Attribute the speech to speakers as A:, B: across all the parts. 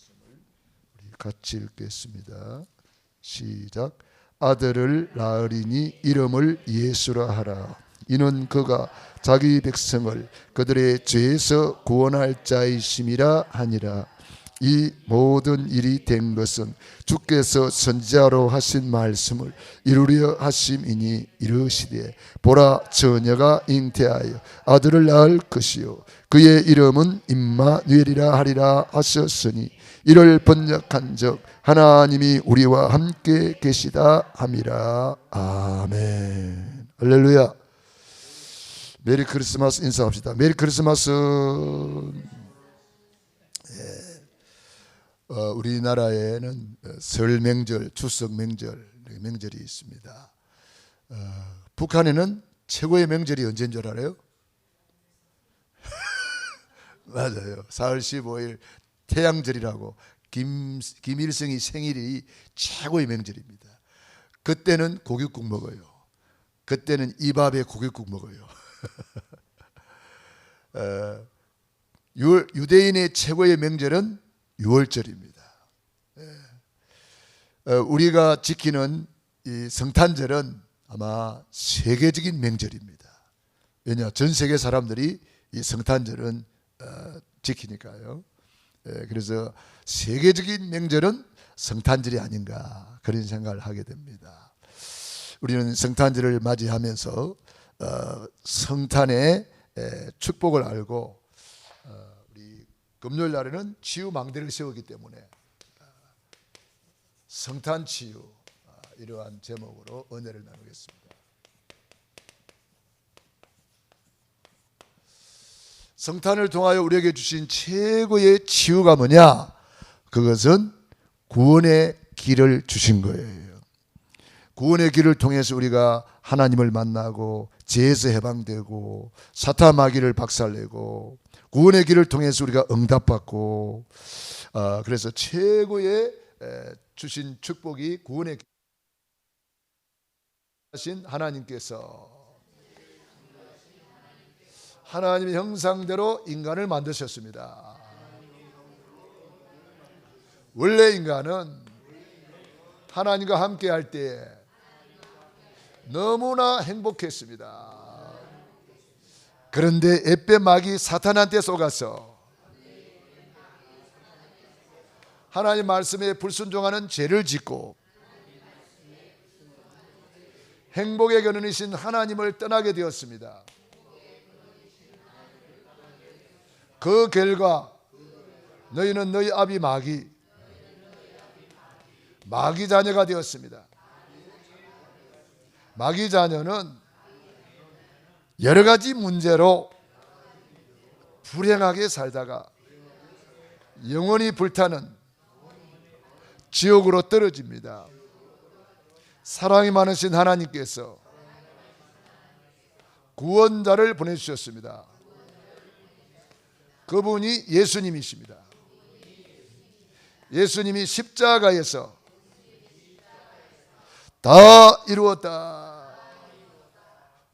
A: 우리 같이 읽겠습니다. 시작. 아들을 낳으리니 이름을 예수라 하라. 이는 그가 자기 백성을 그들의 죄에서 구원할 자이심이라 하니라. 이 모든 일이 된 것은 주께서 선지자로 하신 말씀을 이루려 하심이니 이르시되 보라 처녀가 잉태하여 아들을 낳을 것이요 그의 이름은 임마누엘이라 하리라 하셨으니 이를 번역한 적 하나님이 우리와 함께 계시다 함이라. 아멘. 할렐루야. 메리 크리스마스 인사합시다. 메리 크리스마스. 우리나라에는 설 명절, 추석 명절 명절이 있습니다. 북한에는 최고의 명절이 언제인 줄 알아요? 맞아요. 4월 15일 태양절이라고 김일성이 생일이 최고의 명절입니다. 그때는 고깃국 먹어요. 그때는 이 밥에 고깃국 먹어요. 유대인의 최고의 명절은 6월절입니다. 우리가 지키는 이 성탄절은 아마 세계적인 명절입니다. 왜냐? 전 세계 사람들이 이 성탄절은 지키니까요. 그래서 세계적인 명절은 성탄절이 아닌가 그런 생각을 하게 됩니다. 우리는 성탄절을 맞이하면서 성탄의 축복을 알고 우리 금요일 날에는 치유망대를 세우기 때문에 성탄치유 이러한 제목으로 은혜를 나누겠습니다. 성탄을 통하여 우리에게 주신 최고의 치유가 뭐냐? 그것은 구원의 길을 주신 거예요. 구원의 길을 통해서 우리가 하나님을 만나고 죄에서 해방되고 사탄 마귀를 박살내고 구원의 길을 통해서 우리가 응답받고 그래서 최고의 주신 축복이 구원의 길 하신 하나님께서 하나님의 형상대로 인간을 만드셨습니다. 원래 인간은 하나님과 함께 할 때 너무나 행복했습니다. 그런데 햇볕 마귀 사탄한테 속아서 하나님 말씀에 불순종하는 죄를 짓고 행복의 근원이신 하나님을 떠나게 되었습니다. 그 결과 너희는 너희 아비 마귀 자녀가 되었습니다. 마귀 자녀는 여러 가지 문제로 불행하게 살다가 영원히 불타는 지옥으로 떨어집니다. 사랑이 많으신 하나님께서 구원자를 보내주셨습니다. 그분이 예수님이십니다. 예수님이 십자가에서 다 이루었다.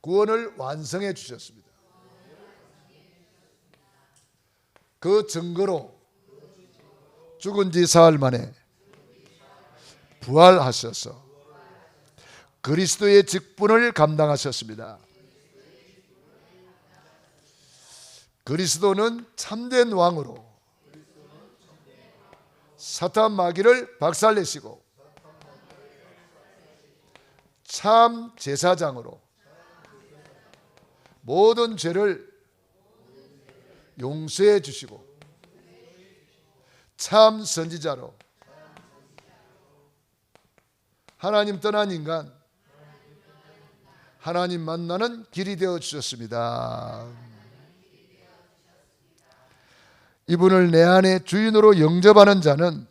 A: 구원을 완성해 주셨습니다. 그 증거로 죽은 지 사흘 만에 부활하셔서 그리스도의 직분을 감당하셨습니다. 그리스도는 참된 왕으로 사탄 마귀를 박살내시고 참 제사장으로 모든 죄를 용서해 주시고 참 선지자로 하나님 떠난 인간 하나님 만나는 길이 되어 주셨습니다. 이분을 내 안에 주인으로 영접하는 자는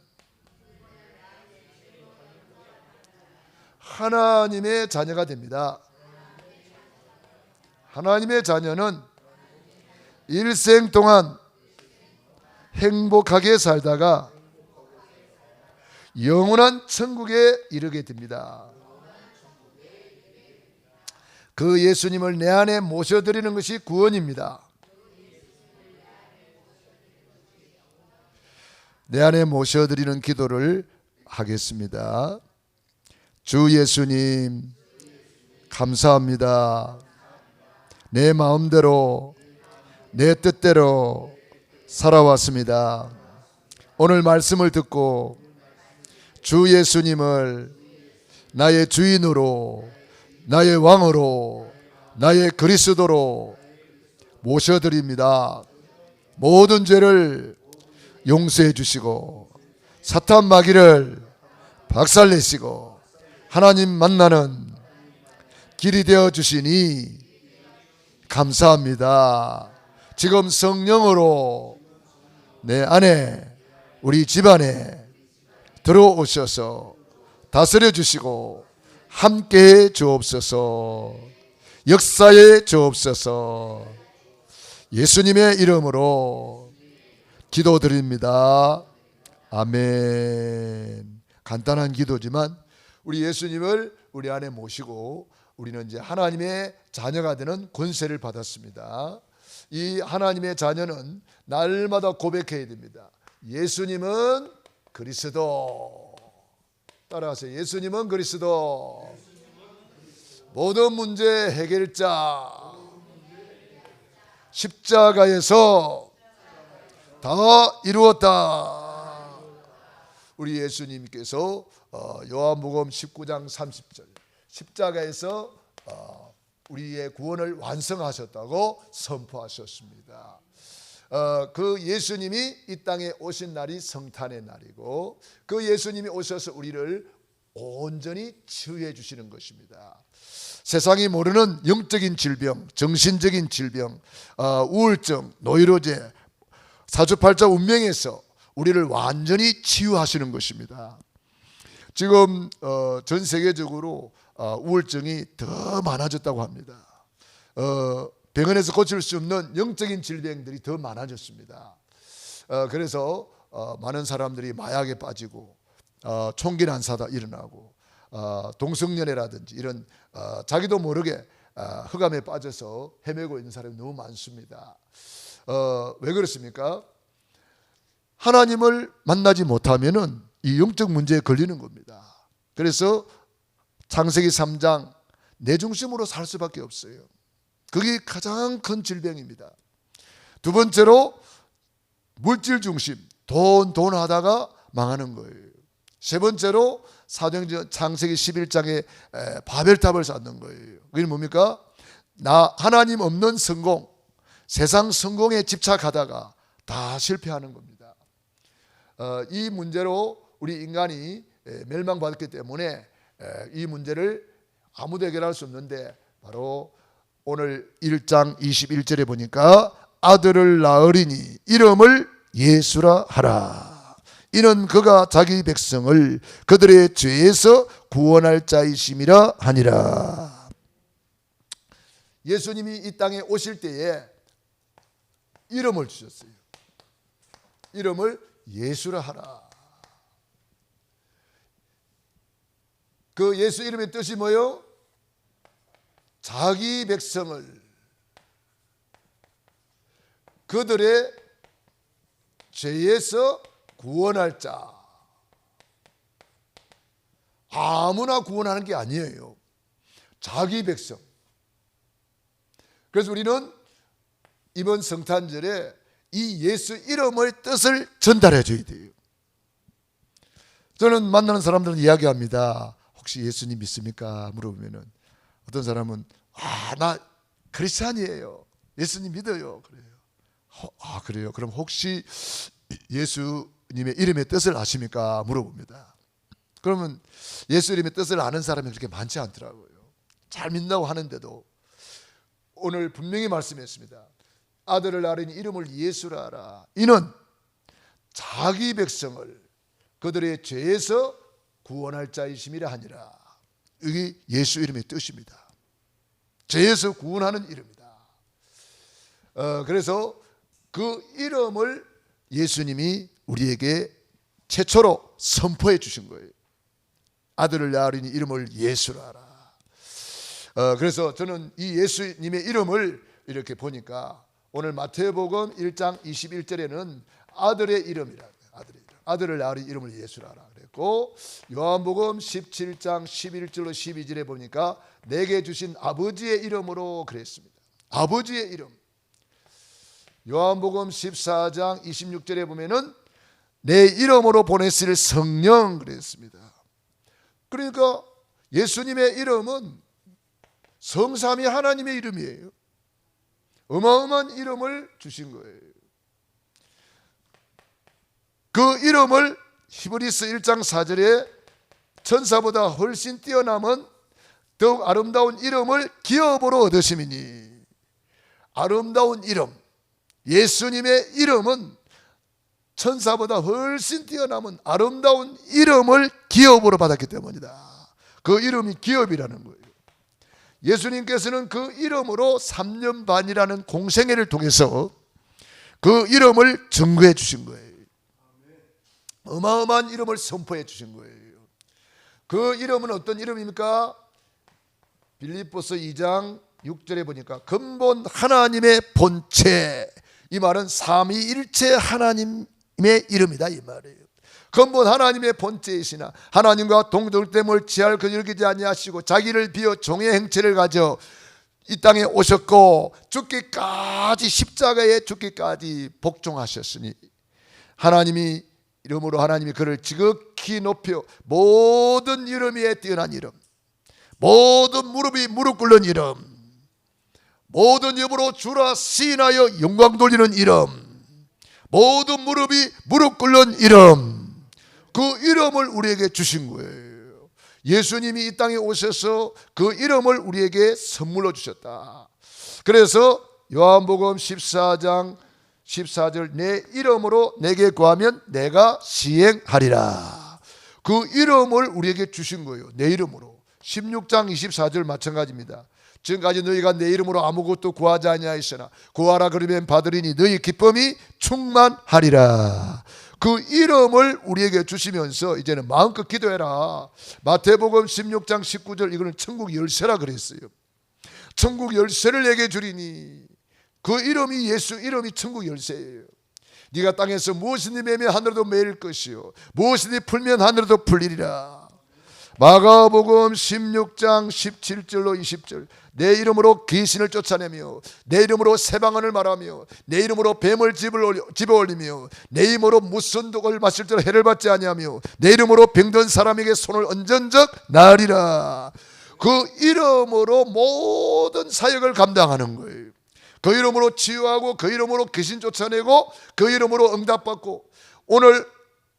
A: 하나님의 자녀가 됩니다. 하나님의 자녀는 일생 동안 행복하게 살다가 영원한 천국에 이르게 됩니다. 그 예수님을 내 안에 모셔드리는 것이 구원입니다. 내 안에 모셔드리는 기도를 하겠습니다. 주 예수님, 감사합니다. 내 마음대로, 내 뜻대로 살아왔습니다. 오늘 말씀을 듣고 주 예수님을 나의 주인으로, 나의 왕으로, 나의 그리스도로 모셔드립니다. 모든 죄를 용서해 주시고 사탄 마귀를 박살내시고 하나님 만나는 길이 되어 주시니 감사합니다. 지금 성령으로 내 안에, 우리 집안에 들어오셔서 다스려 주시고 함께해 주옵소서. 역사해 주옵소서. 예수님의 이름으로 기도드립니다. 아멘. 간단한 기도지만 우리 예수님을 우리 안에 모시고 우리는 이제 하나님의 자녀가 되는 권세를 받았습니다. 이 하나님의 자녀는 날마다 고백해야 됩니다. 예수님은 그리스도. 따라하세요. 예수님은 그리스도. 모든 문제 해결자. 십자가에서 다 이루었다. 우리 예수님께서 요한복음 19장 30절 십자가에서 우리의 구원을 완성하셨다고 선포하셨습니다. 그 예수님이 이 땅에 오신 날이 성탄의 날이고 그 예수님이 오셔서 우리를 온전히 치유해 주시는 것입니다. 세상이 모르는 영적인 질병, 정신적인 질병, 우울증, 노이로제, 사주팔자 운명에서 우리를 완전히 치유하시는 것입니다. 지금 전 세계적으로 우울증이 더 많아졌다고 합니다. 병원에서 고칠 수 없는 영적인 질병들이 더 많아졌습니다. 그래서 많은 사람들이 마약에 빠지고 총기 난사가 일어나고 동성연애라든지 이런 자기도 모르게 흑암에 빠져서 헤매고 있는 사람이 너무 많습니다. 왜 그렇습니까? 하나님을 만나지 못하면은 이 영적 문제에 걸리는 겁니다. 그래서 창세기 3장 내 중심으로 살 수밖에 없어요. 그게 가장 큰 질병입니다. 두 번째로 물질 중심, 돈 하다가 망하는 거예요. 세 번째로 사도행전 창세기 11장에 바벨탑을 쌓는 거예요. 그게 뭡니까? 나 하나님 없는 성공, 세상 성공에 집착하다가 다 실패하는 겁니다. 이 문제로 우리 인간이 멸망받았기 때문에 이 문제를 아무도 해결할 수 없는데 바로 오늘 1장 21절에 보니까 아들을 낳으리니 이름을 예수라 하라. 이는 그가 자기 백성을 그들의 죄에서 구원할 자이심이라 하니라. 예수님이 이 땅에 오실 때에 이름을 주셨어요. 이름을 예수라 하라. 그 예수 이름의 뜻이 뭐예요? 자기 백성을 그들의 죄에서 구원할 자. 아무나 구원하는 게 아니에요. 자기 백성. 그래서 우리는 이번 성탄절에 이 예수 이름의 뜻을 전달해 줘야 돼요. 저는 만나는 사람들은 이야기합니다. 혹시 예수님 믿습니까? 물어보면은 어떤 사람은 나 크리스찬이에요. 예수님 믿어요. 그래요. 그래요. 그럼 혹시 예수님의 이름의 뜻을 아십니까? 물어봅니다. 그러면 예수 이름의 뜻을 아는 사람이 그렇게 많지 않더라고요. 잘 믿는다고 하는데도 오늘 분명히 말씀했습니다. 아들을 낳으니 이름을 예수라 하라. 이는 자기 백성을 그들의 죄에서 구원할 자이심이라 하니라. 이게 예수 이름의 뜻입니다. 죄에서 구원하는 이름이다. 그래서 그 이름을 예수님이 우리에게 최초로 선포해 주신 거예요. 아들을 낳으리니 이름을 예수라 하라. 그래서 저는 이 예수님의 이름을 이렇게 보니까 오늘 마태복음 1장 21절에는 아들의 이름이라. 아들의 이름. 아들을 낳으리 이름을 예수라 하라 그랬고, 요한복음 17장 11절로 12절에 보니까 내게 주신 아버지의 이름으로 그랬습니다. 아버지의 이름. 요한복음 14장 26절에 보면은 내 이름으로 보내실 성령 그랬습니다. 그러니까 예수님의 이름은 성삼위 하나님의 이름이에요. 어마어마한 이름을 주신 거예요. 그 이름을 히브리서 1장 4절에 천사보다 훨씬 뛰어남은 더욱 아름다운 이름을 기업으로 얻으심이니, 아름다운 이름, 예수님의 이름은 천사보다 훨씬 뛰어남은 아름다운 이름을 기업으로 받았기 때문이다. 그 이름이 기업이라는 거예요. 예수님께서는 그 이름으로 3년 반이라는 공생애를 통해서 그 이름을 증거해 주신 거예요. 어마어마한 이름을 선포해 주신 거예요. 그 이름은 어떤 이름입니까? 빌립보서 2장 6절에 보니까 근본 하나님의 본체, 이 말은 삼위일체 하나님의 이름이다 이 말이에요. 근본 하나님의 본체이시나 하나님과 동등됨을 취할 그 여기지 아니하시고 자기를 비어 종의 행체를 가져 이 땅에 오셨고 죽기까지, 십자가에 죽기까지 복종하셨으니 하나님이 이름으로 하나님이 그를 지극히 높여 모든 이름 위에 뛰어난 이름, 모든 무릎이 무릎 꿇는 이름, 모든 입으로 주라 시인하여 영광 돌리는 이름, 모든 무릎이 무릎 꿇는 이름, 그 이름을 우리에게 주신 거예요. 예수님이 이 땅에 오셔서 그 이름을 우리에게 선물로 주셨다. 그래서 요한복음 14장 14절 내 이름으로 내게 구하면 내가 시행하리라. 그 이름을 우리에게 주신 거예요. 내 이름으로. 16장 24절 마찬가지입니다. 지금까지 너희가 내 이름으로 아무것도 구하지 아니하였으나 구하라 그러면 받으리니 너희 기쁨이 충만하리라. 그 이름을 우리에게 주시면서 이제는 마음껏 기도해라. 마태복음 16장 19절 이거는 천국 열쇠라 그랬어요. 천국 열쇠를 내게 주리니, 그 이름이 예수 이름이 천국 열쇠예요. 네가 땅에서 무엇이니 매면 하늘도 매일 것이요 무엇이니 풀면 하늘도 풀리리라. 마가복음 16장 17절로 20절 내 이름으로 귀신을 쫓아내며 내 이름으로 새방언을 말하며 내 이름으로 뱀을 집어올리며 내 이름으로 무슨 독을 마실 줄 해를 받지 아니하며 내 이름으로 병든 사람에게 손을 얹은 적 나으리라. 그 이름으로 모든 사역을 감당하는 거예요. 그 이름으로 치유하고 그 이름으로 귀신 쫓아내고 그 이름으로 응답받고, 오늘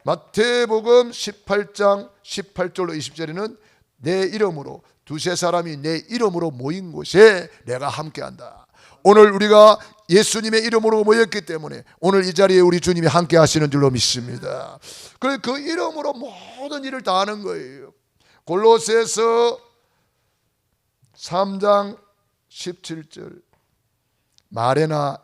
A: 마태복음 18장 18절로 20절에는 내 이름으로 두세 사람이 내 이름으로 모인 곳에 내가 함께한다. 오늘 우리가 예수님의 이름으로 모였기 때문에 오늘 이 자리에 우리 주님이 함께 하시는 줄로 믿습니다. 그래서 그 이름으로 모든 일을 다 하는 거예요. 골로새서 3장 17절 말에나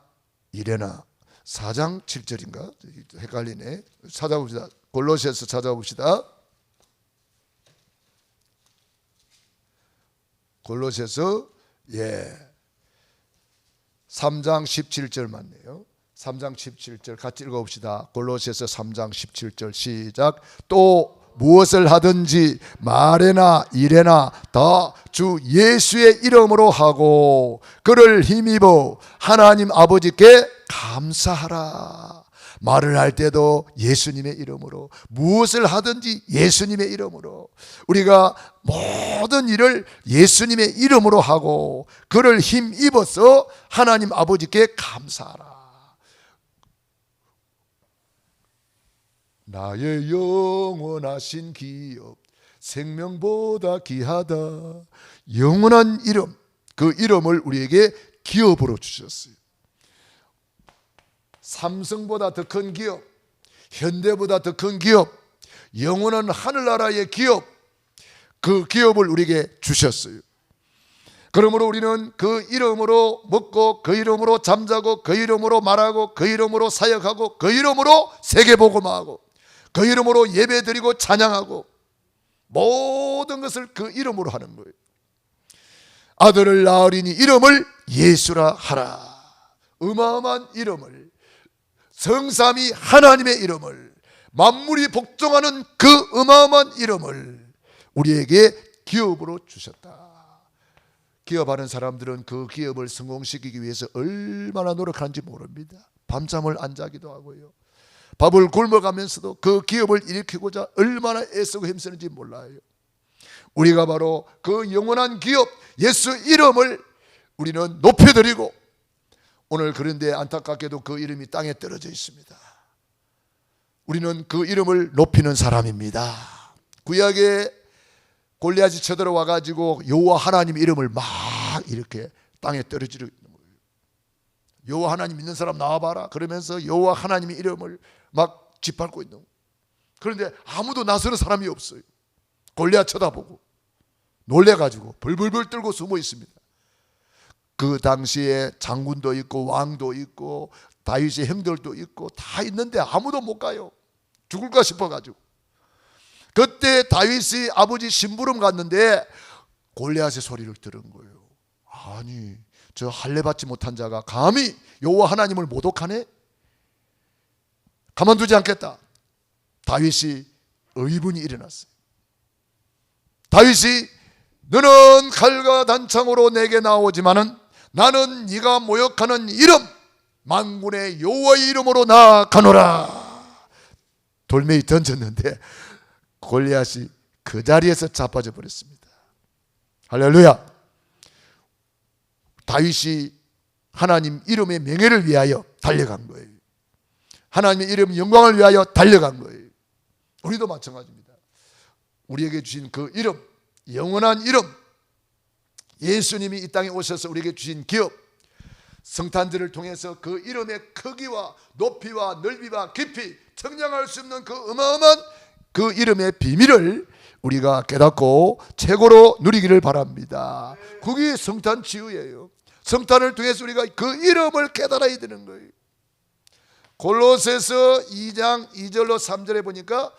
A: 이래나 4장 7절인가? 헷갈리네. 찾아봅시다. 골로새서 찾아봅시다. 골로새서 3장 17절 맞네요. 3장 17절 같이 읽어봅시다. 골로새서 3장 17절 시작. 또 무엇을 하든지 말에나 일에나 다 주 예수의 이름으로 하고 그를 힘입어 하나님 아버지께 감사하라. 말을 할 때도 예수님의 이름으로, 무엇을 하든지 예수님의 이름으로, 우리가 모든 일을 예수님의 이름으로 하고 그를 힘입어서 하나님 아버지께 감사하라. 나의 영원하신 기업 생명보다 귀하다. 영원한 이름, 그 이름을 우리에게 기업으로 주셨어요. 삼성보다 더 큰 기업, 현대보다 더 큰 기업, 영원한 하늘나라의 기업, 그 기업을 우리에게 주셨어요. 그러므로 우리는 그 이름으로 먹고 그 이름으로 잠자고 그 이름으로 말하고 그 이름으로 사역하고 그 이름으로 세계복음화하고 그 이름으로 예배드리고 찬양하고 모든 것을 그 이름으로 하는 거예요. 아들을 낳으리니 이름을 예수라 하라. 어마어마한 이름을, 성삼위 하나님의 이름을, 만물이 복종하는 그 어마어마한 이름을 우리에게 기업으로 주셨다. 기업하는 사람들은 그 기업을 성공시키기 위해서 얼마나 노력하는지 모릅니다. 밤잠을 안 자기도 하고요. 밥을 굶어가면서도 그 기업을 일으키고자 얼마나 애쓰고 힘쓰는지 몰라요. 우리가 바로 그 영원한 기업 예수 이름을 우리는 높여드리고, 오늘 그런데 안타깝게도 그 이름이 땅에 떨어져 있습니다. 우리는 그 이름을 높이는 사람입니다. 구약에 골리앗이 쳐들어와 가지고 여호와 하나님 이름을 막 이렇게 땅에 떨어지고 있는 거예요. 여호와 하나님 믿는 사람 나와봐라 그러면서 여호와 하나님의 이름을 막 짓밟고 있는 거예요. 그런데 아무도 나서는 사람이 없어요. 골리앗 쳐다보고 놀래가지고 벌벌벌 떨고 숨어 있습니다. 그 당시에 장군도 있고 왕도 있고 다윗의 형들도 있고 다 있는데 아무도 못 가요. 죽을까 싶어가지고. 그때 다윗이 아버지 심부름 갔는데 골리앗의 소리를 들은 거예요. 아니, 저 할례 받지 못한 자가 감히 여호와 하나님을 모독하네? 가만두지 않겠다. 다윗이 의분이 일어났어요. 다윗이 너는 칼과 단창으로 내게 나오지만은 나는 네가 모욕하는 이름 만군의 여호와의 이름으로 나아가노라. 돌멩이 던졌는데 골리앗이 그 자리에서 자빠져 버렸습니다. 할렐루야. 다윗이 하나님 이름의 명예를 위하여 달려간 거예요. 하나님의 이름 영광을 위하여 달려간 거예요. 우리도 마찬가지입니다. 우리에게 주신 그 이름, 영원한 이름, 예수님이 이 땅에 오셔서 우리에게 주신 기업, 성탄절을 통해서 그 이름의 크기와 높이와 넓이와 깊이 청량할 수 없는 그 어마어마한 그 이름의 비밀을 우리가 깨닫고 최고로 누리기를 바랍니다. 그게 성탄 치유예요. 성탄을 통해서 우리가 그 이름을 깨달아야 되는 거예요. 골로새서 2장 2절로 3절에 보니까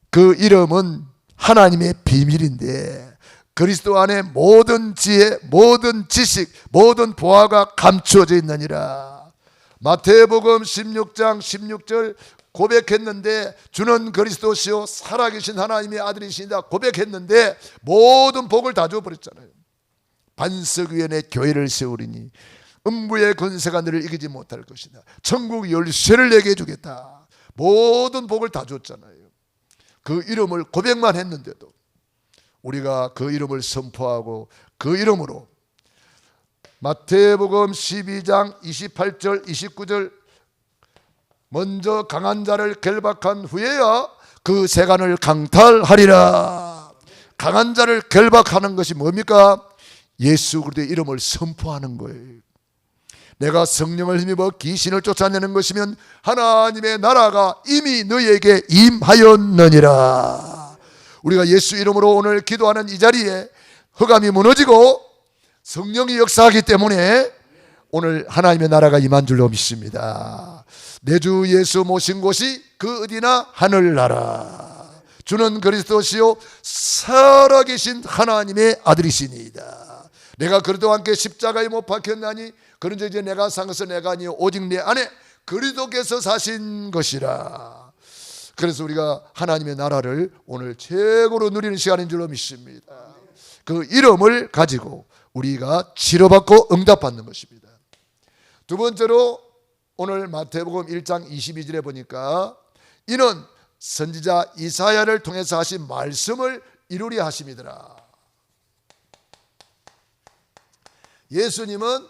A: 그 이름은 하나님의 비밀인데 그리스도 안에 모든 지혜, 모든 지식, 모든 보화가 감추어져 있느니라. 마태복음 16장 16절 고백했는데 주는 그리스도시요 살아계신 하나님의 아들이시다 고백했는데 모든 복을 다 줘버렸잖아요. 반석 위에 내 교회를 세우리니 음부의 권세가 너를 이기지 못할 것이다. 천국 열쇠를 내게 주겠다. 모든 복을 다 줬잖아요. 그 이름을 고백만 했는데도 우리가 그 이름을 선포하고 그 이름으로 마태복음 12장 28절 29절 먼저 강한 자를 결박한 후에야 그 세간을 강탈하리라. 강한 자를 결박하는 것이 뭡니까? 예수 그리스도의 이름을 선포하는 거예요. 내가 성령을 힘입어 귀신을 쫓아내는 것이면 하나님의 나라가 이미 너희에게 임하였느니라. 우리가 예수 이름으로 오늘 기도하는 이 자리에 흑암이 무너지고 성령이 역사하기 때문에 오늘 하나님의 나라가 임한 줄로 믿습니다. 내 주 예수 모신 곳이 그 어디나 하늘나라. 주는 그리스도시요 살아계신 하나님의 아들이시니이다. 내가 그리스도와 함께 십자가에 못 박혔나니 그런즉 이제 내가 산 것은 내가 아니요 오직 내 안에 그리스도께서 사신 것이라. 그래서 우리가 하나님의 나라를 오늘 최고로 누리는 시간인 줄로 믿습니다. 그 이름을 가지고 우리가 치료받고 응답받는 것입니다. 두 번째로 오늘 마태복음 1장 22절에 보니까 이는 선지자 이사야를 통해서 하신 말씀을 이루려 하심이더라. 예수님은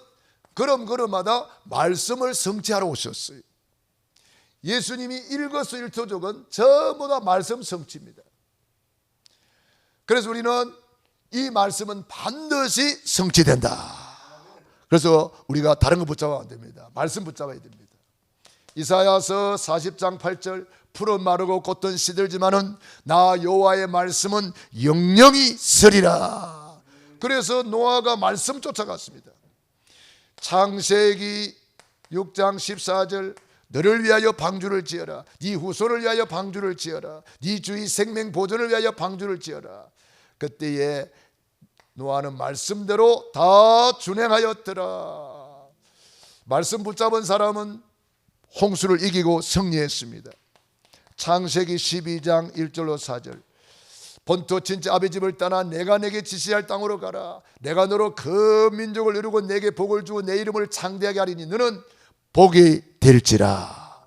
A: 걸음걸음마다 말씀을 성취하러 오셨어요. 예수님이 일거수일투족은 전부 다 말씀 성취입니다. 그래서 우리는 이 말씀은 반드시 성취된다. 그래서 우리가 다른 거 붙잡으면 안 됩니다. 말씀 붙잡아야 됩니다. 이사야서 40장 8절 풀은 마르고 꽃은 시들지만은 나 여호와의 말씀은 영영이 서리라. 그래서 노아가 말씀 쫓아갔습니다. 창세기 6장 14절 너를 위하여 방주를 지어라. 네 후손을 위하여 방주를 지어라. 네 주의 생명 보존을 위하여 방주를 지어라. 그때에 노아는 말씀대로 다 준행하였더라. 말씀 붙잡은 사람은 홍수를 이기고 승리했습니다. 창세기 12장 1절로 4절. 본토 친자 아비 집을 떠나 내가 내게 지시할 땅으로 가라. 내가 너로 그 민족을 이루고 내게 복을 주고 내 이름을 창대하게 하리니 너는 복이 될지라.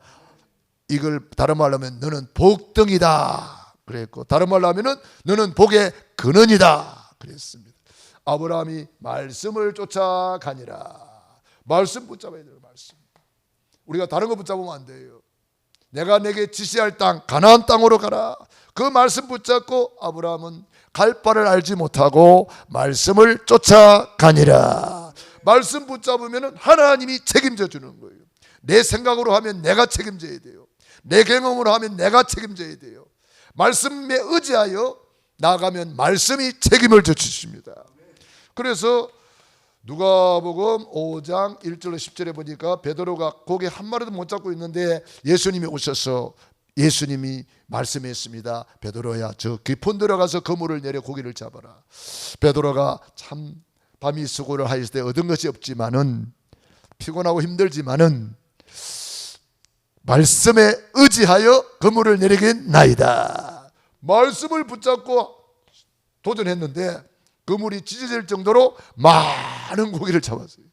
A: 이걸 다른 말로 하면 너는 복덩이다 그랬고, 다른 말로 하면은 너는 복의 근원이다 그랬습니다. 아브라함이 말씀을 쫓아가니라. 말씀 붙잡아야 돼요. 말씀. 우리가 다른 거 붙잡으면 안 돼요. 내가 내게 지시할 땅 가나안 땅으로 가라. 그 말씀 붙잡고 아브라함은 갈 바를 알지 못하고 말씀을 쫓아가니라. 말씀 붙잡으면 하나님이 책임져 주는 거예요. 내 생각으로 하면 내가 책임져야 돼요. 내 경험으로 하면 내가 책임져야 돼요. 말씀에 의지하여 나가면 말씀이 책임을 져 주십니다. 그래서 누가복음 5장 1절로 10절에 보니까 베드로가 고기 한 마리도 못 잡고 있는데 예수님이 오셔서 예수님이 말씀했습니다. 베드로야, 저 깊은 들어가서 그물을 내려 고기를 잡아라. 베드로가 참 밤이 수고를 하였을 때 얻은 것이 없지만은, 피곤하고 힘들지만은 말씀에 의지하여 그물을 내리겠나이다. 말씀을 붙잡고 도전했는데 그물이 찢어질 정도로 많은 고기를 잡았어요.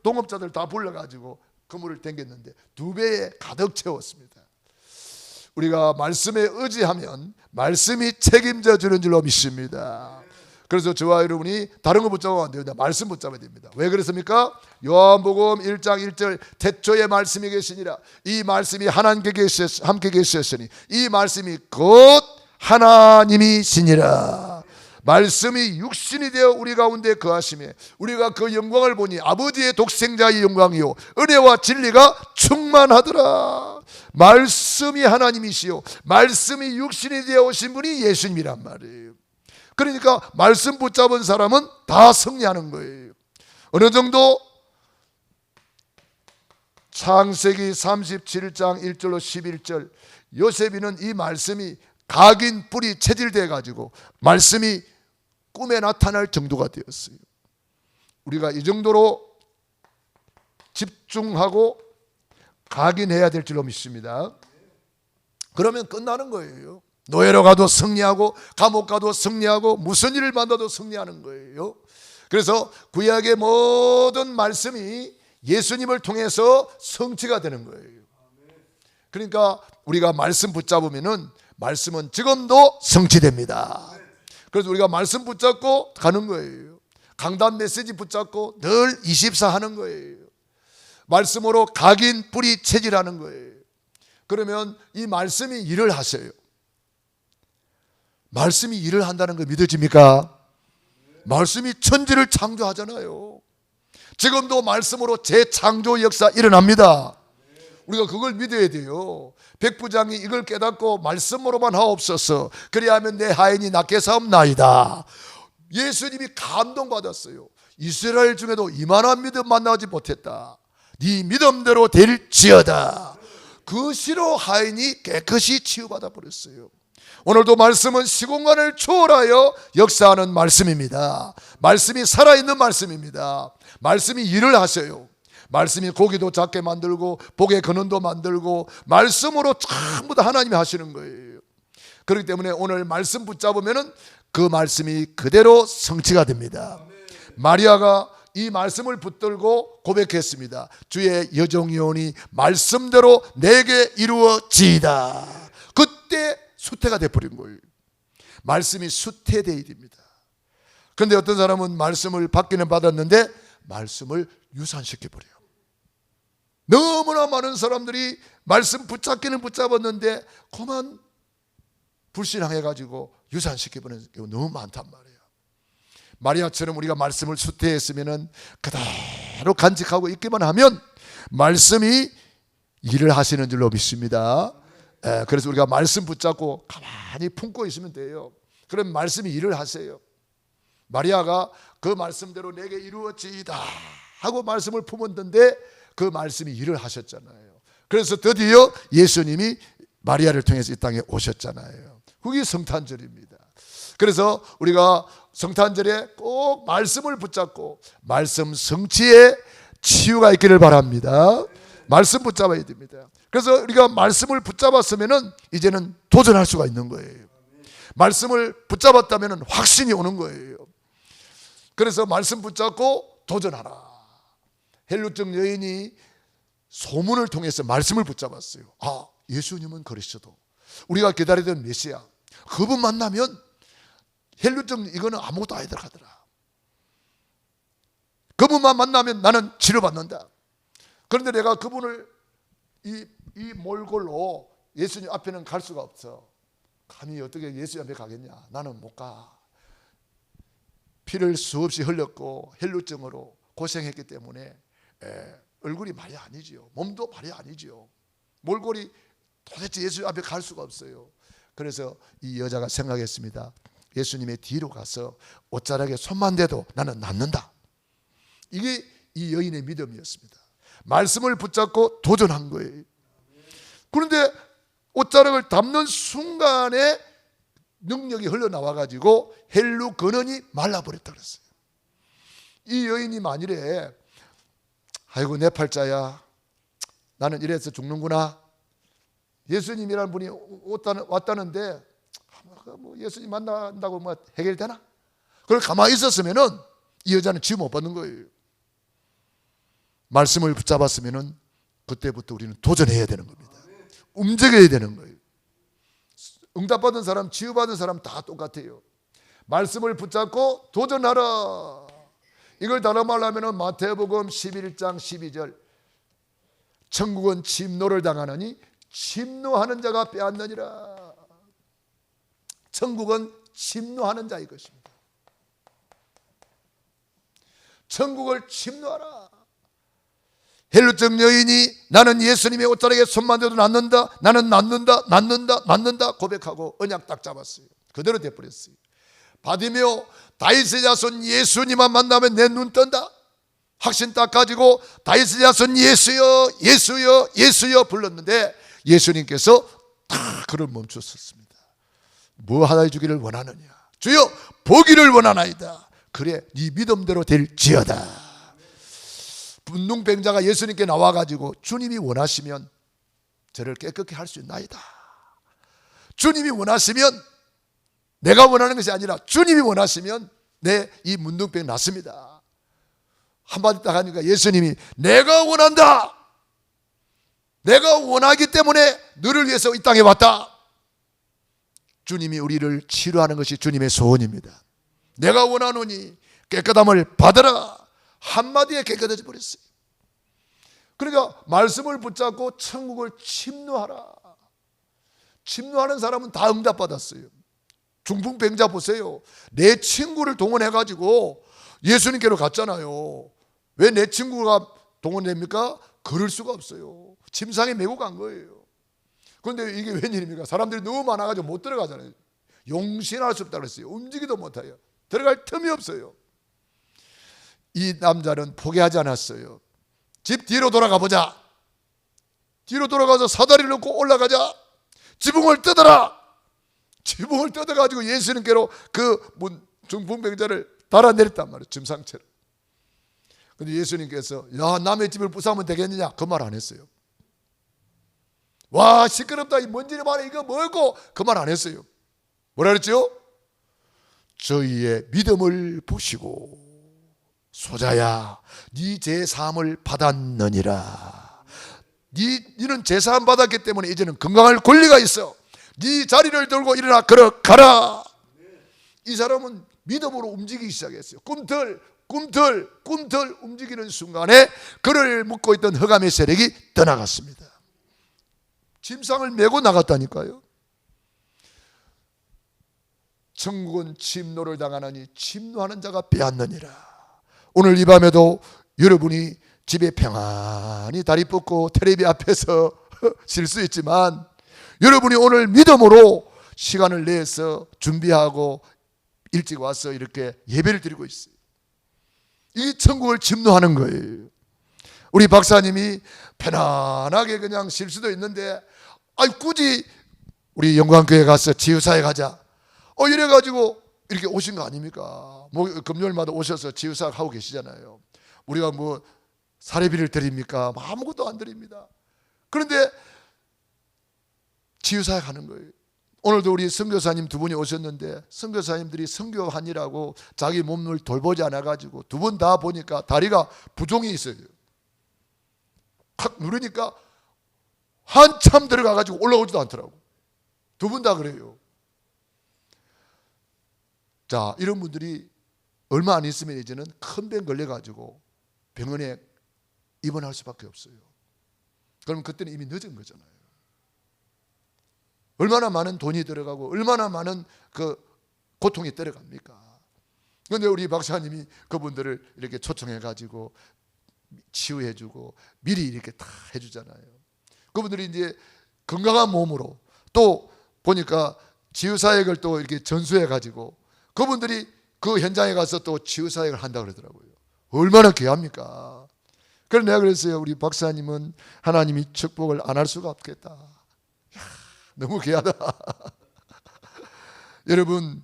A: 동업자들 다 불러가지고 그물을 당겼는데 2배에 가득 채웠습니다. 우리가 말씀에 의지하면 말씀이 책임져 주는 줄로 믿습니다. 그래서 저와 여러분이 다른 거 붙잡으면 안 됩니다. 말씀 붙잡아야 됩니다. 왜 그렇습니까? 요한복음 1장 1절 태초에 말씀이 계시니라. 이 말씀이 하나님께 함께 계셨으니 이 말씀이 곧 하나님이시니라. 말씀이 육신이 되어 우리 가운데 거하시며 우리가 그 영광을 보니 아버지의 독생자의 영광이요 은혜와 진리가 충만하더라. 말씀이 하나님이시요 말씀이 육신이 되어 오신 분이 예수님이란 말이에요. 그러니까 말씀 붙잡은 사람은 다 승리하는 거예요. 어느 정도? 창세기 37장 1절로 11절. 요셉이는 이 말씀이 각인 뿔이 체질돼 가지고 말씀이 꿈에 나타날 정도가 되었어요. 우리가 이 정도로 집중하고 각인해야 될 줄로 믿습니다. 그러면 끝나는 거예요. 노예로 가도 승리하고 감옥 가도 승리하고 무슨 일을 만나도 승리하는 거예요. 그래서 구약의 모든 말씀이 예수님을 통해서 성취가 되는 거예요. 그러니까 우리가 말씀 붙잡으면은 말씀은 지금도 성취됩니다. 그래서 우리가 말씀 붙잡고 가는 거예요. 강단 메시지 붙잡고 늘 24 하는 거예요. 말씀으로 각인 뿌리 체질하는 거예요. 그러면 이 말씀이 일을 하세요. 말씀이 일을 한다는 거 믿어집니까? 말씀이 천지를 창조하잖아요. 지금도 말씀으로 재창조 역사 일어납니다. 우리가 그걸 믿어야 돼요. 백부장이 이걸 깨닫고 말씀으로만 하옵소서. 그리하면 내 하인이 낫게 사옵나이다. 예수님이 감동받았어요. 이스라엘 중에도 이만한 믿음 만나지 못했다. 네 믿음대로 될지어다. 그 시로 하인이 깨끗이 치유받아 버렸어요. 오늘도 말씀은 시공간을 초월하여 역사하는 말씀입니다. 말씀이 살아있는 말씀입니다. 말씀이 일을 하세요. 말씀이 고기도 작게 만들고 복의 근원도 만들고 말씀으로 전부 다 하나님이 하시는 거예요. 그렇기 때문에 오늘 말씀 붙잡으면 그 말씀이 그대로 성취가 됩니다. 마리아가 이 말씀을 붙들고 고백했습니다. 주의 여종이오니 말씀대로 내게 이루어지이다. 그때 수태가 돼버린 거예요. 말씀이 수태되어야 됩니다. 그런데 어떤 사람은 말씀을 받기는 받았는데 말씀을 유산시켜버려요. 너무나 많은 사람들이 말씀 붙잡기는 붙잡았는데 그만 불신앙해가지고 유산시켜버리는 경우 너무 많단 말이에요. 마리아처럼 우리가 말씀을 수태했으면 그대로 간직하고 있기만 하면 말씀이 일을 하시는 줄로 믿습니다. 그래서 우리가 말씀 붙잡고 가만히 품고 있으면 돼요. 그럼 말씀이 일을 하세요. 마리아가 그 말씀대로 내게 이루어지이다 하고 말씀을 품었는데 그 말씀이 일을 하셨잖아요. 그래서 드디어 예수님이 마리아를 통해서 이 땅에 오셨잖아요. 그게 성탄절입니다. 그래서 우리가 성탄절에 꼭 말씀을 붙잡고 말씀 성취에 치유가 있기를 바랍니다. 말씀 붙잡아야 됩니다. 그래서 우리가 말씀을 붙잡았으면 이제는 도전할 수가 있는 거예요. 말씀을 붙잡았다면 확신이 오는 거예요. 그래서 말씀 붙잡고 도전하라. 헬루증 여인이 소문을 통해서 말씀을 붙잡았어요. 아, 예수님은 그러셔도 우리가 기다리던 메시아, 그분 만나면 헬루증 이거는 아무것도 아니더라 하더라. 그분만 만나면 나는 치료받는다. 그런데 내가 그분을 이 몰골로 예수님 앞에는 갈 수가 없어. 감히 어떻게 예수님 앞에 가겠냐. 나는 못 가. 피를 수없이 흘렸고 헬루증으로 고생했기 때문에 얼굴이 말이 아니지요. 몸도 말이 아니지요. 몰골이 도대체 예수님 앞에 갈 수가 없어요. 그래서 이 여자가 생각했습니다. 예수님의 뒤로 가서 옷자락에 손만 대도 나는 낫는다. 이게 이 여인의 믿음이었습니다. 말씀을 붙잡고 도전한 거예요. 그런데 옷자락을 담는 순간에 능력이 흘러나와 가지고 헬루 근원이 말라버렸다 그랬어요. 이 여인이 만일에 아이고 내 팔자야, 나는 이래서 죽는구나, 예수님이라는 분이 왔다는데 뭐 예수님 만난다고 뭐 해결되나? 그걸 가만히 있었으면은 이 여자는 치유 못 받는 거예요. 말씀을 붙잡았으면은 그때부터 우리는 도전해야 되는 겁니다. 움직여야 되는 거예요. 응답받은 사람, 치유받은 사람 다 똑같아요. 말씀을 붙잡고 도전하라. 이걸 다른 말로 하면 마태복음 11장 12절, 천국은 침노를 당하느니 침노하는 자가 빼앗느니라. 천국은 침노하는 자의 것입니다. 천국을 침노하라. 헬루증 여인이 나는 예수님의 옷자락에 손만 대도 낫는다, 나는 낫는다 고백하고 언약 딱 잡았어요. 그대로 돼버렸어요. 바디메오, 다윗의 자손 예수님만 만나면 내 눈 뜬다 확신 딱 가지고 다윗의 자손 예수여 예수여 예수여 불렀는데 예수님께서 다 그를 멈추셨습니다. 뭐 하나 주기를 원하느냐? 주여 보기를 원하나이다. 그래 네 믿음대로 될지어다. 분둥병자가 예수님께 나와가지고 주님이 원하시면 저를 깨끗게 할 수 있나이다. 주님이 원하시면, 내가 원하는 것이 아니라 주님이 원하시면 내 이 문둥병 낫습니다. 한마디 딱 하니까 예수님이 내가 원한다, 내가 원하기 때문에 너를 위해서 이 땅에 왔다. 주님이 우리를 치료하는 것이 주님의 소원입니다. 내가 원하노니 깨끗함을 받으라. 한마디에 깨끗해져 버렸어요. 그러니까 말씀을 붙잡고 천국을 침노하라. 침노하는 사람은 다 응답받았어요. 중풍병자 보세요. 내 친구를 동원해가지고 예수님께로 갔잖아요. 왜 내 친구가 동원됩니까? 걸을 수가 없어요. 침상에 메고 간 거예요. 그런데 이게 웬일입니까? 사람들이 너무 많아가지고 못 들어가잖아요. 용신할 수 없다고 했어요. 움직이도 못해요. 들어갈 틈이 없어요. 이 남자는 포기하지 않았어요. 집 뒤로 돌아가 보자. 뒤로 돌아가서 사다리를 놓고 올라가자. 지붕을 뜯어라. 지붕을 뜯어가지고 예수님께로 그 중풍병자를 달아내렸단 말이에요. 짐상체로. 근데 예수님께서 야 남의 집을 부수면 되겠느냐 그 말 안 했어요. 와 시끄럽다 이 먼지를 말해 이거 뭐고 그 말 안 했어요. 뭐라 그랬죠? 저희의 믿음을 보시고 소자야 네 제사함을 받았느니라. 너는 제사함 받았기 때문에 이제는 건강할 권리가 있어. 네 자리를 들고 일어나 걸어가라. 이 사람은 믿음으로 움직이기 시작했어요. 꿈틀 움직이는 순간에 그를 묶고 있던 흑암의 세력이 떠나갔습니다. 짐상을 메고 나갔다니까요. 천국은 침노를 당하느니 침노하는 자가 빼앗느니라. 오늘 이 밤에도 여러분이 집에 평안히 다리 뻗고 텔레비 앞에서 쉴 수 있지만 여러분이 오늘 믿음으로 시간을 내서 준비하고 일찍 와서 이렇게 예배를 드리고 있어요. 이 천국을 침노하는 거예요. 우리 박사님이 편안하게 그냥 쉴 수도 있는데 굳이 우리 영광교회 가서 지유사에 가자 이래가지고 이렇게 오신 거 아닙니까? 뭐 금요일마다 오셔서 지유사 하고 계시잖아요. 우리가 뭐 사례비를 드립니까? 아무것도 안 드립니다. 그런데 치유사역 하는 거예요. 오늘도 우리 선교사님 두 분이 오셨는데 선교사님들이 선교하느라고 자기 몸을 돌보지 않아가지고 두 분 다 보니까 다리가 부종이 있어요. 탁 누르니까 한참 들어가가지고 올라오지도 않더라고. 두 분 다 그래요. 자, 이런 분들이 얼마 안 있으면 이제는 큰 병 걸려가지고 병원에 입원할 수밖에 없어요. 그럼 그때는 이미 늦은 거잖아요. 얼마나 많은 돈이 들어가고 얼마나 많은 그 고통이 들어갑니까? 그런데 우리 박사님이 그분들을 이렇게 초청해가지고 치유해주고 미리 이렇게 다 해주잖아요. 그분들이 이제 건강한 몸으로 또 보니까 치유사역을 또 이렇게 전수해가지고 그분들이 그 현장에 가서 또 치유사역을 한다고 그러더라고요. 얼마나 귀합니까? 그래서 내가 그랬어요. 우리 박사님은 하나님이 축복을 안 할 수가 없겠다. 이야, 너무 귀하다. 여러분,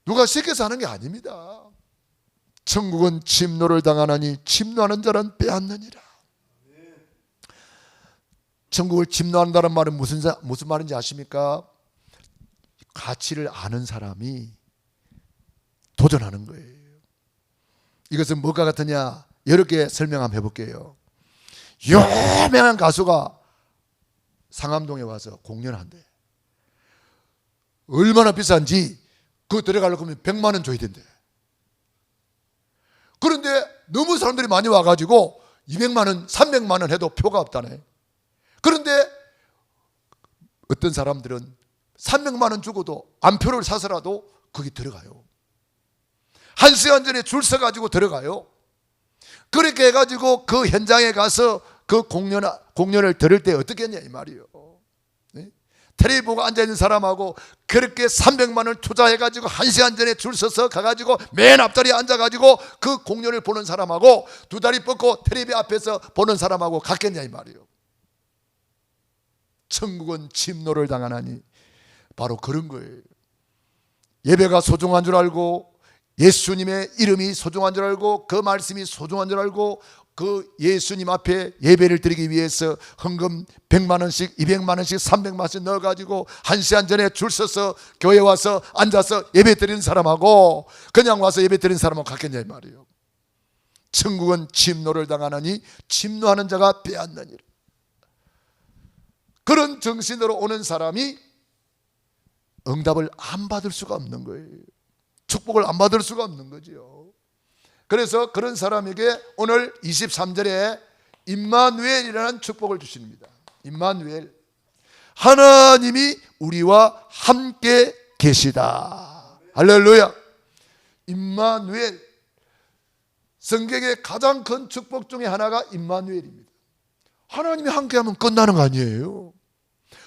A: 누가 시켜서 하는 게 아닙니다. 천국은 침노를 당하나니 침노하는 자는 빼앗느니라. 천국을 침노한다는 말은 무슨 말인지 아십니까? 가치를 아는 사람이 도전하는 거예요. 이것은 뭐가 같으냐? 여러 개 설명 한번 해볼게요. 유명한 가수가 상암동에 와서 공연한대. 얼마나 비싼지 그거 들어가려고 하면 100만 원 줘야 된대. 그런데 너무 사람들이 많이 와가지고 200만 원, 300만 원 해도 표가 없다네. 그런데 어떤 사람들은 300만 원 주고도 안표를 사서라도 거기 들어가요. 1시간 전에 줄 서가지고 들어가요. 그렇게 해가지고 그 현장에 가서 그 공연을 들을 때 어떻게 했냐 이 말이에요. 네? 텔레비 보고 앉아있는 사람하고 그렇게 300만 원 투자해가지고 1시간 전에 줄 서서 가가지고 맨 앞자리에 앉아가지고 그 공연을 보는 사람하고 두 다리 뻗고 텔레비 앞에서 보는 사람하고 같겠냐 이 말이에요. 천국은 침노를 당하나니 바로 그런 거예요. 예배가 소중한 줄 알고 예수님의 이름이 소중한 줄 알고 그 말씀이 소중한 줄 알고 그 예수님 앞에 예배를 드리기 위해서 헌금 100만 원씩 200만 원씩 300만 원씩 넣어가지고 1시간 전에 줄 서서 교회 와서 앉아서 예배 드리는 사람하고 그냥 와서 예배 드리는 사람하고 같겠냐 이 말이에요. 천국은 침노를 당하나니 침노하는 자가 빼앗느니라. 그런 정신으로 오는 사람이 응답을 안 받을 수가 없는 거예요. 축복을 안 받을 수가 없는 거죠. 그래서 그런 사람에게 오늘 23절에 임마누엘이라는 축복을 주십니다. 임마누엘, 하나님이 우리와 함께 계시다. 할렐루야. 임마누엘, 성경의 가장 큰 축복 중에 하나가 임마누엘입니다. 하나님이 함께하면 끝나는 거 아니에요.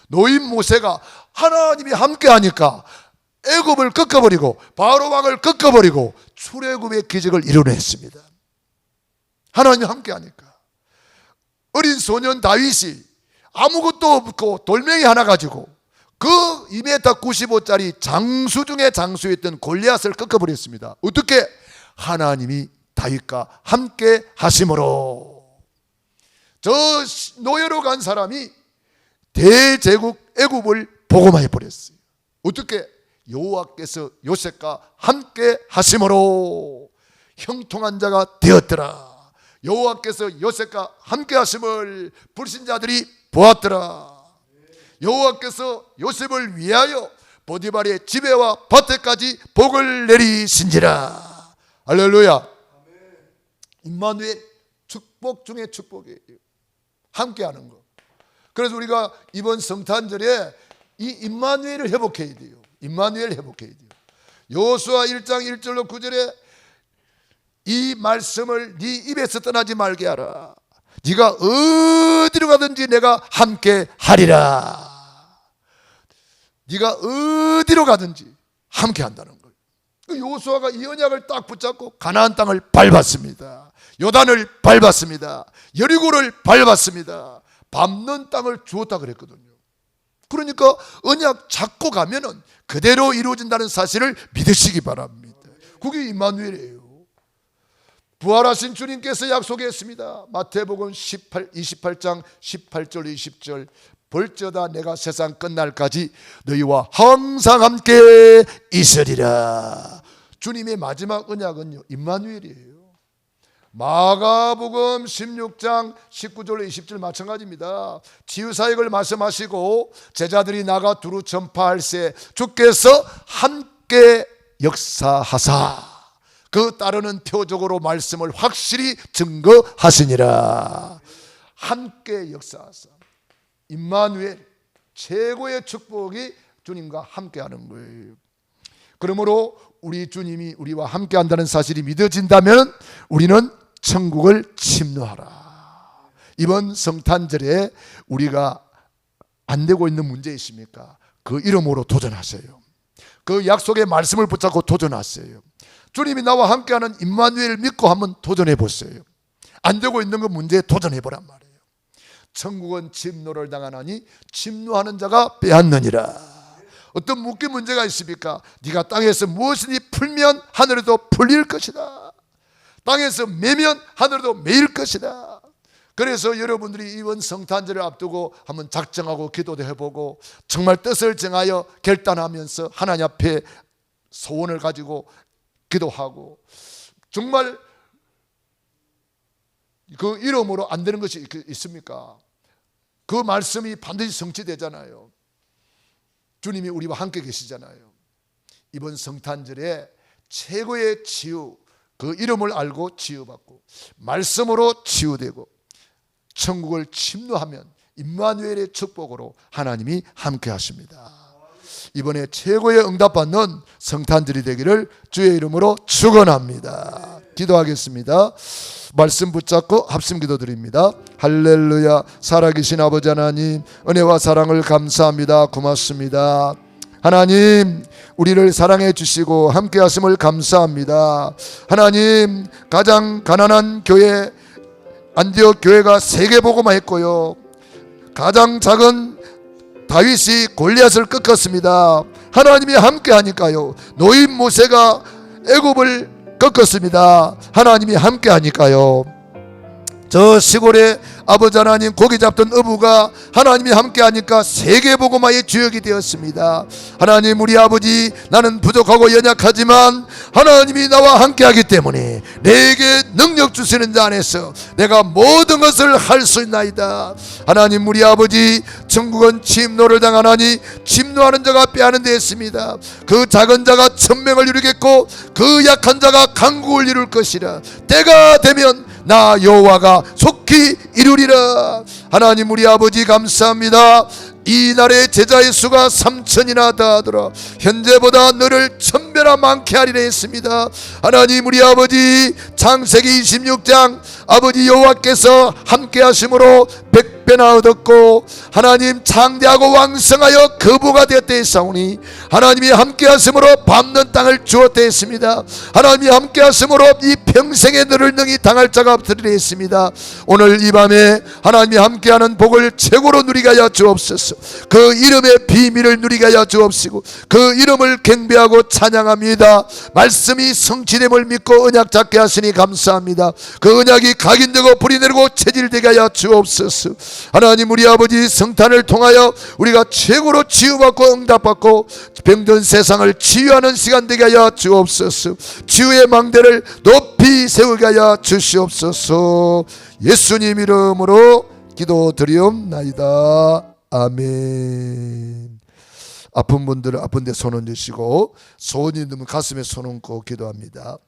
A: 노인 모세가 하나님이 함께하니까 애굽을 꺾어버리고 바로 왕을 꺾어버리고 출애굽의 기적을 이뤄냈습니다. 하나님이 함께하니까. 어린 소년 다윗이 아무것도 없고 돌멩이 하나 가지고 그 2m 95짜리 장수 중에 장수였던 골리앗을 꺾어버렸습니다. 어떻게? 하나님이 다윗과 함께 하심으로. 저 노예로 간 사람이 대제국 애굽을 복음해 버렸어요. 어떻게? 여호와께서 요셉과 함께 하심으로 형통한 자가 되었더라. 여호와께서 요셉과 함께 하심을 불신자들이 보았더라. 여호와께서 요셉을 위하여 보디발의 집에와 밭에까지 복을 내리신지라. 할렐루야. 임마누엘, 축복 중에 축복이에요. 함께하는 거. 그래서 우리가 이번 성탄절에 이 임마누엘을 회복해야 돼요. 임마누엘 회복해야 돼요. 여호수아 1장 1절로 9절에 이 말씀을 네 입에서 떠나지 말게 하라. 네가 어디로 가든지 내가 함께 하리라. 네가 어디로 가든지 함께 한다는 거예요. 여호수아가 이 언약을 딱 붙잡고 가나안 땅을 밟았습니다. 요단을 밟았습니다. 여리고를 밟았습니다. 밟는 땅을 주었다 그랬거든요. 그러니까 언약 잡고 가면은 그대로 이루어진다는 사실을 믿으시기 바랍니다. 그게 임마누엘이에요. 부활하신 주님께서 약속했습니다. 마태복음 28장 18절 20절 볼지어다 내가 세상 끝날까지 너희와 항상 함께 있으리라. 주님의 마지막 언약은요 임마누엘이에요. 마가복음 16장 19절 20절 마찬가지입니다. 치유사역을 말씀하시고 제자들이 나가 두루 전파할세 주께서 함께 역사하사 그 따르는 표적으로 말씀을 확실히 증거하시니라. 함께 역사하사. 임마누엘, 최고의 축복이 주님과 함께하는 거예요. 그러므로 우리 주님이 우리와 함께한다는 사실이 믿어진다면 우리는 천국을 침노하라. 이번 성탄절에 우리가 안 되고 있는 문제 있습니까? 그 이름으로 도전하세요. 그 약속의 말씀을 붙잡고 도전하세요. 주님이 나와 함께하는 임마누엘 믿고 한번 도전해 보세요. 안 되고 있는 그 문제에 도전해 보란 말이에요. 천국은 침노를 당하나니 침노하는 자가 빼앗느니라. 어떤 묶인 문제가 있습니까? 네가 땅에서 무엇이니 풀면 하늘에도 풀릴 것이다. 땅에서 매면 하늘에도 매일 것이다. 그래서 여러분들이 이번 성탄절을 앞두고 한번 작정하고 기도도 해보고 정말 뜻을 정하여 결단하면서 하나님 앞에 소원을 가지고 기도하고 정말 그 이름으로 안 되는 것이 있습니까? 그 말씀이 반드시 성취되잖아요. 주님이 우리와 함께 계시잖아요. 이번 성탄절에 최고의 치유, 그 이름을 알고 치유받고 말씀으로 치유되고 천국을 침노하면 임마누엘의 축복으로 하나님이 함께 하십니다. 이번에 최고의 응답받는 성탄절이 되기를 주의 이름으로 축원합니다. 기도하겠습니다. 말씀 붙잡고 합심 기도드립니다. 할렐루야. 살아계신 아버지 하나님, 은혜와 사랑을 감사합니다. 고맙습니다. 하나님, 우리를 사랑해 주시고 함께 하심을 감사합니다. 하나님, 가장 가난한 교회 안디옥 교회가 세계복음화 했고요, 가장 작은 다윗이 골리앗을 꺾었습니다. 하나님이 함께 하니까요, 노인 모세가 애굽을 꺾었습니다. 하나님이 함께 하니까요, 저 시골에 아버지 하나님 고기 잡던 어부가 하나님이 함께 하니까 세계복음화의 주역이 되었습니다. 하나님, 우리 아버지, 나는 부족하고 연약하지만 하나님이 나와 함께 하기 때문에 내게 능력 주시는 자 안에서 내가 모든 것을 할 수 있나이다. 하나님, 우리 아버지, 천국은 침노를 당하나니 침노하는 자가 빼앗는 데 있습니다. 그 작은 자가 천명을 이루겠고 그 약한 자가 강국을 이룰 것이라. 때가 되면 나 여호와가 속히 이루리라. 하나님, 우리 아버지 감사합니다. 이 날의 제자의 수가 3,000이나 더하더라. 현재보다 너를 1,000배나 많게 하리라 했습니다. 하나님, 우리 아버지, 창세기 26장 아버지 여호와께서 함께 하심으로 100배나 얻었고 하나님 창대하고 왕성하여 거부가 되었다 했사오니 하나님이 함께 하심으로 밟는 땅을 주었다 했습니다. 하나님이 함께 하심으로 이 평생에 너를 능히 당할 자가 없으리라 했습니다. 오늘 이 밤에 하나님이 함께하는 복을 최고로 누리게 하여 주옵소서. 그 이름의 비밀을 누리게 하여 주옵시고 그 이름을 경배하고 찬양합니다. 말씀이 성취됨을 믿고 언약 잡게 하시니 감사합니다. 그 언약이 각인되고 불이 내리고 체질되게 하여 주옵소서. 하나님, 우리 아버지, 성탄을 통하여 우리가 최고로 치유받고 응답받고 병든 세상을 치유하는 시간 되게 하여 주옵소서. 치유의 망대를 높이 세우게 하여 주시옵소서. 예수님 이름으로 기도드리옵나이다. 아멘. 아픈 분들은 아픈 데 손 얹으시고 소원이 있는 가슴에 손 얹고 기도합니다.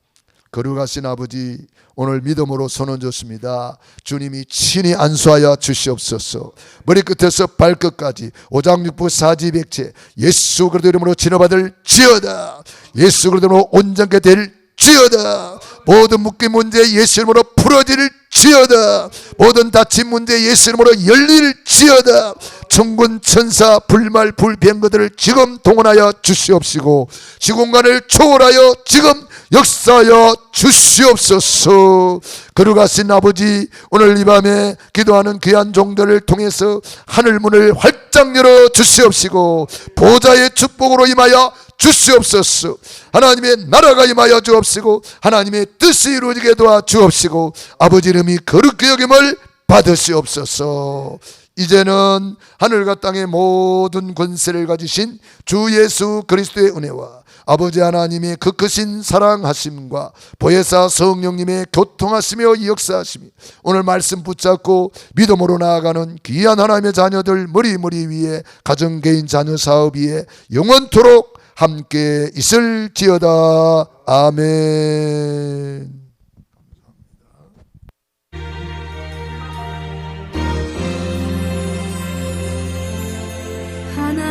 A: 거룩하신 아버지, 오늘 믿음으로 손 얹었습니다. 주님이 친히 안수하여 주시옵소서. 머리끝에서 발끝까지 오장육부 사지백체 예수 그리스도 이름으로 진노받을 지어다. 예수 그리스도 이름으로 온전케 될 지어다. 모든 묶인 문제 예수 이름으로 풀어질 지어다. 모든 닫힌 문제 예수 이름으로 열릴 지어다. 천군 천사 불말 불변 것들을 지금 동원하여 주시옵시고 시공간을 초월하여 지금 역사하여 주시옵소서. 거룩하신 아버지, 오늘 이 밤에 기도하는 귀한 종들을 통해서 하늘문을 활짝 열어 주시옵시고 보좌의 축복으로 임하여 주시옵소서. 하나님의 나라가 임하여 주옵시고 하나님의 뜻이 이루어지게 도와 주옵시고 아버지 이름이 거룩히 여김을 받으시옵소서. 이제는 하늘과 땅의 모든 권세를 가지신 주 예수 그리스도의 은혜와 아버지 하나님의 그 크신 사랑하심과 보혜사 성령님의 교통하시며 역사하심이 오늘 말씀 붙잡고 믿음으로 나아가는 귀한 하나님의 자녀들 머리 위에 가정 개인 자녀 사업 위에 영원토록 함께 있을지어다. 아멘.
B: 하나